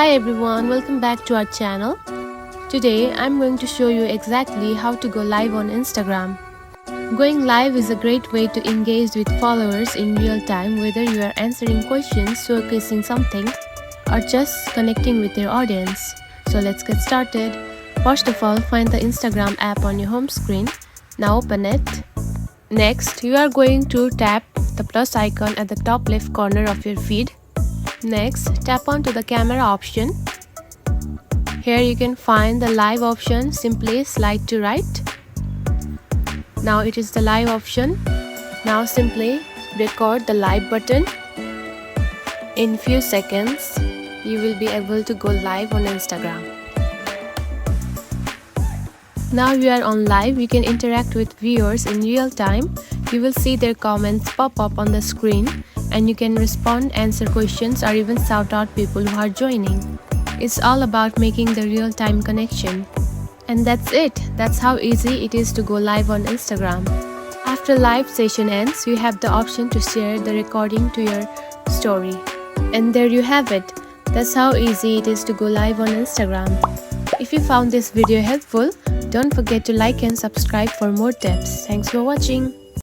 Hi everyone, welcome back to our channel. Today I'm going to show you exactly how to go live on Instagram. Going live is a great way to engage with followers in real time, whether you are answering questions, showcasing something, or just connecting with your audience. So let's get started. First of all, find the Instagram app on your home screen. Now open it. Next, you are going to tap the plus icon at the top left corner of your feed. Next, tap onto the camera option. Here you can find the live option. Simply slide to right. Now it is the live option. Now simply record the live button. In few seconds, you will be able to go live on Instagram. Now you are on live, you can interact with viewers in real time. You will see their comments pop up on the screen and you can respond, answer questions, or even shout out people who are joining. It's all about making the real-time connection. And that's it. That's how easy it is to go live on Instagram. After live session ends, you have the option to share the recording to your story. And there you have it. That's how easy it is to go live on Instagram. If you found this video helpful, don't forget to like and subscribe for more tips. Thanks for watching.